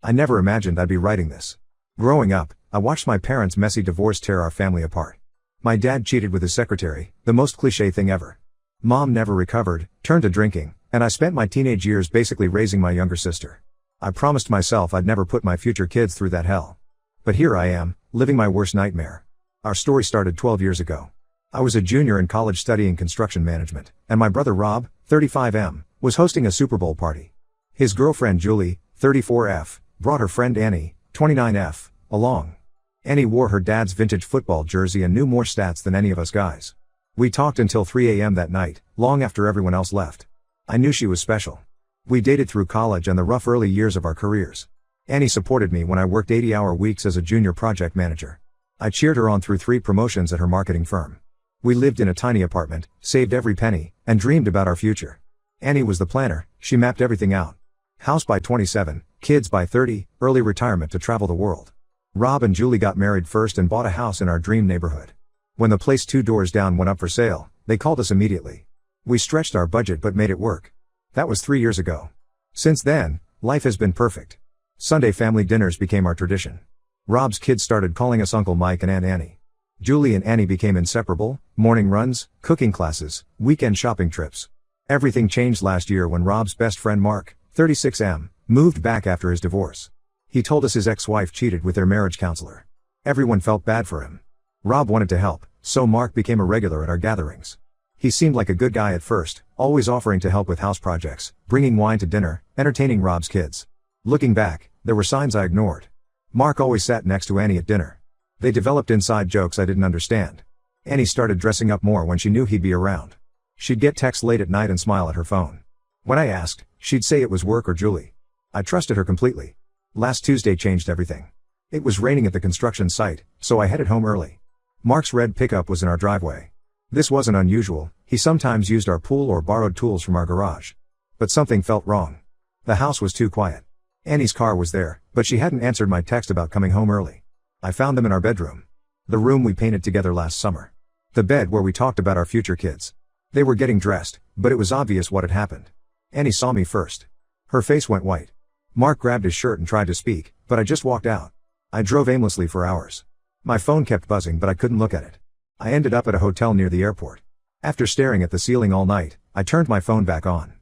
I never imagined I'd be writing this. Growing up, I watched my parents' messy divorce tear our family apart. My dad cheated with his secretary, the most cliché thing ever. Mom never recovered, turned to drinking, and I spent my teenage years basically raising my younger sister. I promised myself I'd never put my future kids through that hell. But here I am, living my worst nightmare. Our story started 12 years ago. I was a junior in college studying construction management, and my brother Rob, 35M, was hosting a Super Bowl party. His girlfriend Julie, 34F, brought her friend Annie, 29F, along. Annie wore her dad's vintage football jersey and knew more stats than any of us guys. We talked until 3 a.m. that night, long after everyone else left. I knew she was special. We dated through college and the rough early years of our careers. Annie supported me when I worked 80-hour weeks as a junior project manager. I cheered her on through 3 promotions at her marketing firm. We lived in a tiny apartment, saved every penny, and dreamed about our future. Annie was the planner, she mapped everything out. House by 27, kids by 30, early retirement to travel the world. Rob and Julie got married first and bought a house in our dream neighborhood. When the place 2 doors down went up for sale, they called us immediately. We stretched our budget but made it work. That was 3 years ago. Since then, life has been perfect. Sunday family dinners became our tradition. Rob's kids started calling us Uncle Mike and Aunt Annie. Julie and Annie became inseparable, morning runs, cooking classes, weekend shopping trips. Everything changed last year when Rob's best friend Mark, 36M, moved back after his divorce. He told us his ex-wife cheated with their marriage counselor. Everyone felt bad for him. Rob wanted to help, so Mark became a regular at our gatherings. He seemed like a good guy at first, always offering to help with house projects, bringing wine to dinner, entertaining Rob's kids. Looking back, there were signs I ignored. Mark always sat next to Annie at dinner. They developed inside jokes I didn't understand. Annie started dressing up more when she knew he'd be around. She'd get texts late at night and smile at her phone. When I asked, she'd say it was work or Julie. I trusted her completely. Last Tuesday changed everything. It was raining at the construction site, so I headed home early. Mark's red pickup was in our driveway. This wasn't unusual, he sometimes used our pool or borrowed tools from our garage. But something felt wrong. The house was too quiet. Annie's car was there, but she hadn't answered my text about coming home early. I found them in our bedroom. The room we painted together last summer. The bed where we talked about our future kids. They were getting dressed, but it was obvious what had happened. Annie saw me first. Her face went white. Mark grabbed his shirt and tried to speak, but I just walked out. I drove aimlessly for hours. My phone kept buzzing but I couldn't look at it. I ended up at a hotel near the airport. After staring at the ceiling all night, I turned my phone back on.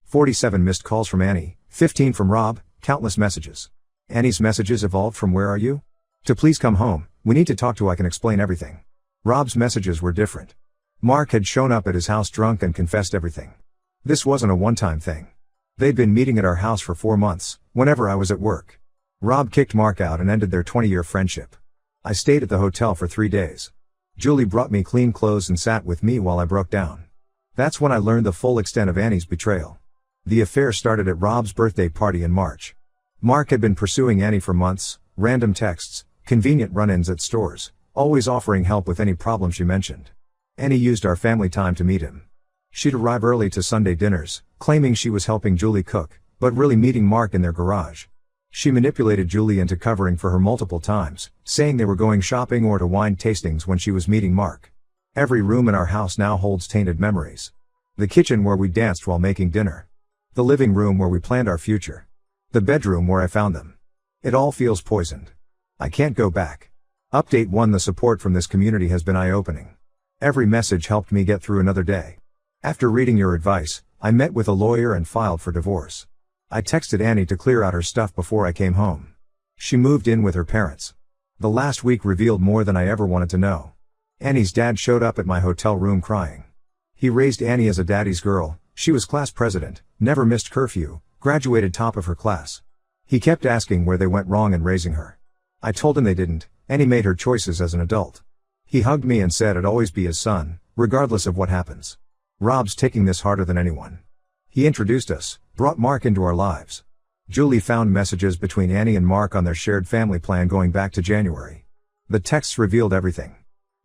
47 missed calls from Annie, 15 from Rob, countless messages. Annie's messages evolved from "Where are you?" to "Please come home, we need to talk to I can explain everything." Rob's messages were different. Mark had shown up at his house drunk and confessed everything. This wasn't a one-time thing. They'd been meeting at our house for 4 months, whenever I was at work. Rob kicked Mark out and ended their 20-year friendship. I stayed at the hotel for 3 days. Julie brought me clean clothes and sat with me while I broke down. That's when I learned the full extent of Annie's betrayal. The affair started at Rob's birthday party in March. Mark had been pursuing Annie for months, random texts, convenient run-ins at stores, always offering help with any problem she mentioned. Annie used our family time to meet him. She'd arrive early to Sunday dinners, claiming she was helping Julie cook, but really meeting Mark in their garage. She manipulated Julie into covering for her multiple times, saying they were going shopping or to wine tastings when she was meeting Mark. Every room in our house now holds tainted memories. The kitchen where we danced while making dinner. The living room where we planned our future. The bedroom where I found them. It all feels poisoned. I can't go back. Update 1: The support from this community has been eye-opening. Every message helped me get through another day. After reading your advice, I met with a lawyer and filed for divorce. I texted Annie to clear out her stuff before I came home. She moved in with her parents. The last week revealed more than I ever wanted to know. Annie's dad showed up at my hotel room crying. He raised Annie as a daddy's girl, she was class president, never missed curfew, graduated top of her class. He kept asking where they went wrong in raising her. I told him they didn't, Annie made her choices as an adult. He hugged me and said I'd always be his son, regardless of what happens. Rob's taking this harder than anyone. He introduced us, brought Mark into our lives. Julie found messages between Annie and Mark on their shared family plan going back to January. The texts revealed everything.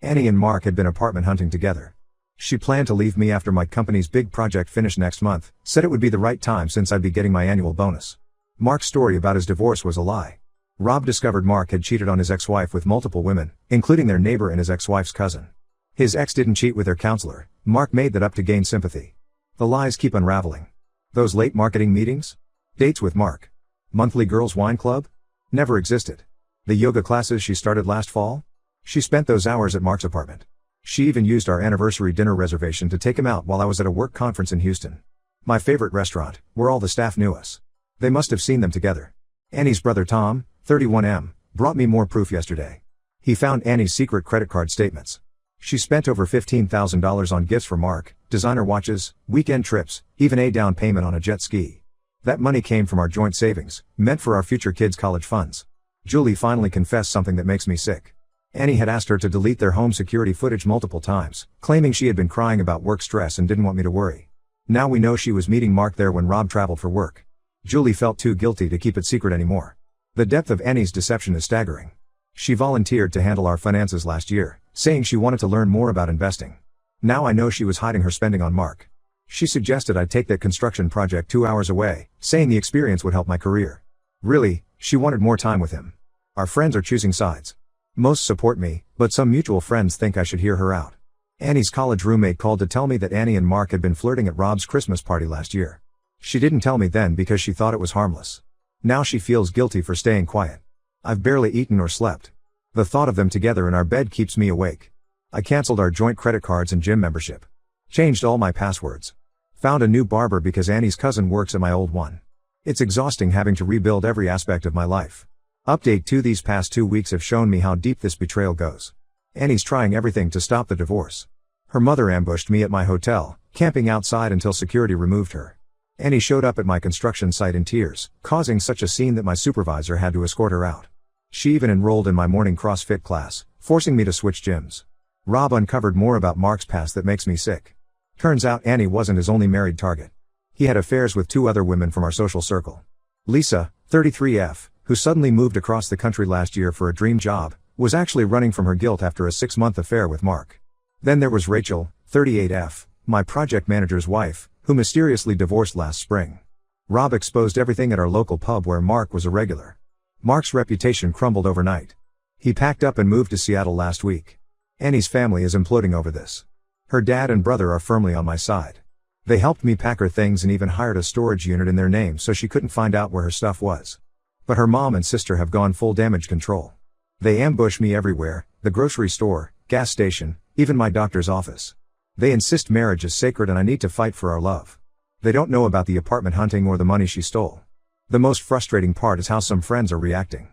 Annie and Mark had been apartment hunting together. She planned to leave me after my company's big project finished next month, said it would be the right time since I'd be getting my annual bonus. Mark's story about his divorce was a lie. Rob discovered Mark had cheated on his ex-wife with multiple women, including their neighbor and his ex-wife's cousin. His ex didn't cheat with their counselor, Mark made that up to gain sympathy. The lies keep unraveling. Those late marketing meetings? Dates with Mark. Monthly girls' wine club? Never existed. The yoga classes she started last fall? She spent those hours at Mark's apartment. She even used our anniversary dinner reservation to take him out while I was at a work conference in Houston. My favorite restaurant, where all the staff knew us. They must have seen them together. Annie's brother Tom, 31M, brought me more proof yesterday. He found Annie's secret credit card statements. She spent over $15,000 on gifts for Mark, designer watches, weekend trips, even a down payment on a jet ski. That money came from our joint savings, meant for our future kids' college funds. Julie finally confessed something that makes me sick. Annie had asked her to delete their home security footage multiple times, claiming she had been crying about work stress and didn't want me to worry. Now we know she was meeting Mark there when Rob traveled for work. Julie felt too guilty to keep it secret anymore. The depth of Annie's deception is staggering. She volunteered to handle our finances last year, saying she wanted to learn more about investing. Now I know she was hiding her spending on Mark. She suggested I take that construction project 2 hours away, saying the experience would help my career. Really, she wanted more time with him. Our friends are choosing sides. Most support me, but some mutual friends think I should hear her out. Annie's college roommate called to tell me that Annie and Mark had been flirting at Rob's Christmas party last year. She didn't tell me then because she thought it was harmless. Now she feels guilty for staying quiet. I've barely eaten or slept. The thought of them together in our bed keeps me awake. I canceled our joint credit cards and gym membership. Changed all my passwords. Found a new barber because Annie's cousin works at my old one. It's exhausting having to rebuild every aspect of my life. Update 2: These past 2 weeks have shown me how deep this betrayal goes. Annie's trying everything to stop the divorce. Her mother ambushed me at my hotel, camping outside until security removed her. Annie showed up at my construction site in tears, causing such a scene that my supervisor had to escort her out. She even enrolled in my morning CrossFit class, forcing me to switch gyms. Rob uncovered more about Mark's past that makes me sick. Turns out Annie wasn't his only married target. He had affairs with 2 other women from our social circle. Lisa, 33F, who suddenly moved across the country last year for a dream job, was actually running from her guilt after a 6-month affair with Mark. Then there was Rachel, 38F, my project manager's wife, who mysteriously divorced last spring. Rob exposed everything at our local pub where Mark was a regular. Mark's reputation crumbled overnight. He packed up and moved to Seattle last week. Annie's family is imploding over this. Her dad and brother are firmly on my side. They helped me pack her things and even hired a storage unit in their name so she couldn't find out where her stuff was. But her mom and sister have gone full damage control. They ambush me everywhere, the grocery store, gas station, even my doctor's office. They insist marriage is sacred and I need to fight for our love. They don't know about the apartment hunting or the money she stole. The most frustrating part is how some friends are reacting.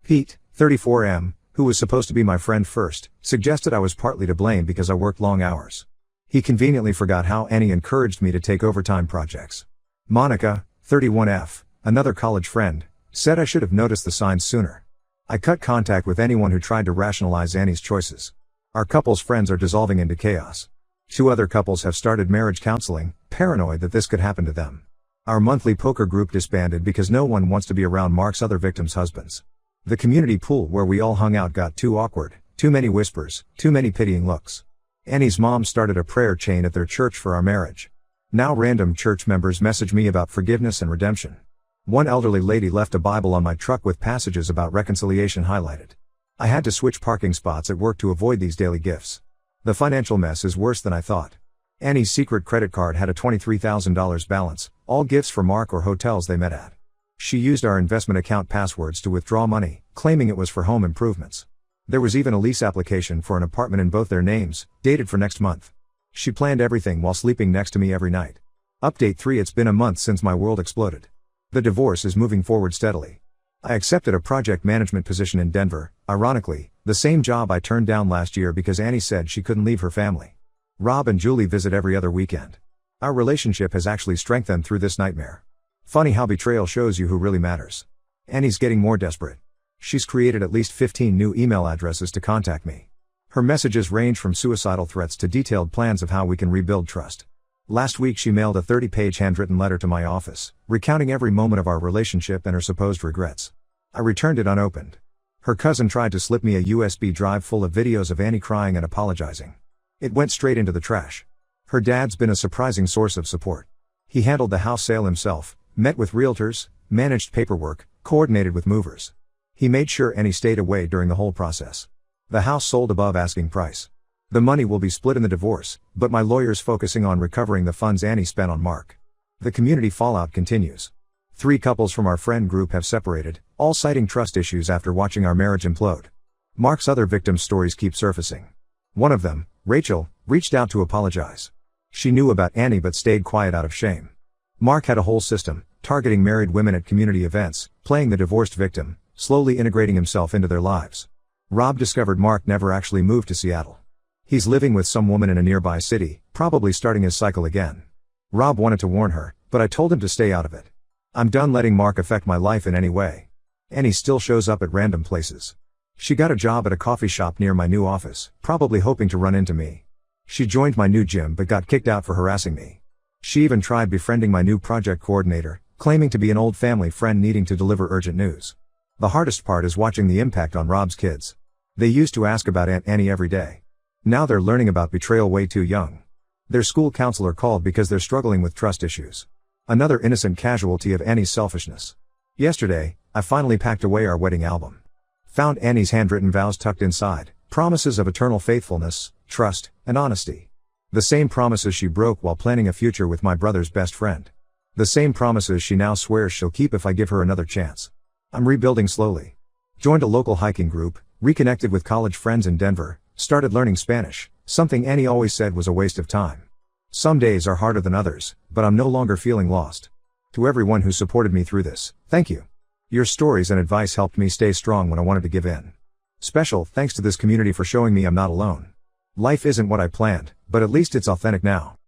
Pete, 34M, who was supposed to be my friend first, suggested I was partly to blame because I worked long hours. He conveniently forgot how Annie encouraged me to take overtime projects. Monica, 31F, another college friend, said I should have noticed the signs sooner. I cut contact with anyone who tried to rationalize Annie's choices. Our couple's friends are dissolving into chaos. 2 other couples have started marriage counseling, paranoid that this could happen to them. Our monthly poker group disbanded because no one wants to be around Mark's other victims' husbands. The community pool where we all hung out got too awkward, too many whispers, too many pitying looks. Annie's mom started a prayer chain at their church for our marriage. Now random church members message me about forgiveness and redemption. One elderly lady left a Bible on my truck with passages about reconciliation highlighted. I had to switch parking spots at work to avoid these daily gifts. The financial mess is worse than I thought. Annie's secret credit card had a $23,000 balance, all gifts for Mark or hotels they met at. She used our investment account passwords to withdraw money, claiming it was for home improvements. There was even a lease application for an apartment in both their names, dated for next month. She planned everything while sleeping next to me every night. Update 3: It's been a month since my world exploded. The divorce is moving forward steadily. I accepted a project management position in Denver, ironically, the same job I turned down last year because Annie said she couldn't leave her family. Rob and Julie visit every other weekend. Our relationship has actually strengthened through this nightmare. Funny how betrayal shows you who really matters. Annie's getting more desperate. She's created at least 15 new email addresses to contact me. Her messages range from suicidal threats to detailed plans of how we can rebuild trust. Last week she mailed a 30-page handwritten letter to my office, recounting every moment of our relationship and her supposed regrets. I returned it unopened. Her cousin tried to slip me a USB drive full of videos of Annie crying and apologizing. It went straight into the trash. Her dad's been a surprising source of support. He handled the house sale himself, met with realtors, managed paperwork, coordinated with movers. He made sure Annie stayed away during the whole process. The house sold above asking price. The money will be split in the divorce, but my lawyer's focusing on recovering the funds Annie spent on Mark. The community fallout continues. 3 couples from our friend group have separated, all citing trust issues after watching our marriage implode. Mark's other victims' stories keep surfacing. One of them, Rachel, reached out to apologize. She knew about Annie but stayed quiet out of shame. Mark had a whole system, targeting married women at community events, playing the divorced victim, slowly integrating himself into their lives. Rob discovered Mark never actually moved to Seattle. He's living with some woman in a nearby city, probably starting his cycle again. Rob wanted to warn her, but I told him to stay out of it. I'm done letting Mark affect my life in any way. Annie still shows up at random places. She got a job at a coffee shop near my new office, probably hoping to run into me. She joined my new gym but got kicked out for harassing me. She even tried befriending my new project coordinator, claiming to be an old family friend needing to deliver urgent news. The hardest part is watching the impact on Rob's kids. They used to ask about Aunt Annie every day. Now they're learning about betrayal way too young. Their school counselor called because they're struggling with trust issues. Another innocent casualty of Annie's selfishness. Yesterday, I finally packed away our wedding album. Found Annie's handwritten vows tucked inside, promises of eternal faithfulness, trust, and honesty. The same promises she broke while planning a future with my brother's best friend. The same promises she now swears she'll keep if I give her another chance. I'm rebuilding slowly. Joined a local hiking group, reconnected with college friends in Denver, started learning Spanish, something Annie always said was a waste of time. Some days are harder than others, but I'm no longer feeling lost. To everyone who supported me through this, thank you. Your stories and advice helped me stay strong when I wanted to give in. Special thanks to this community for showing me I'm not alone. Life isn't what I planned, but at least it's authentic now.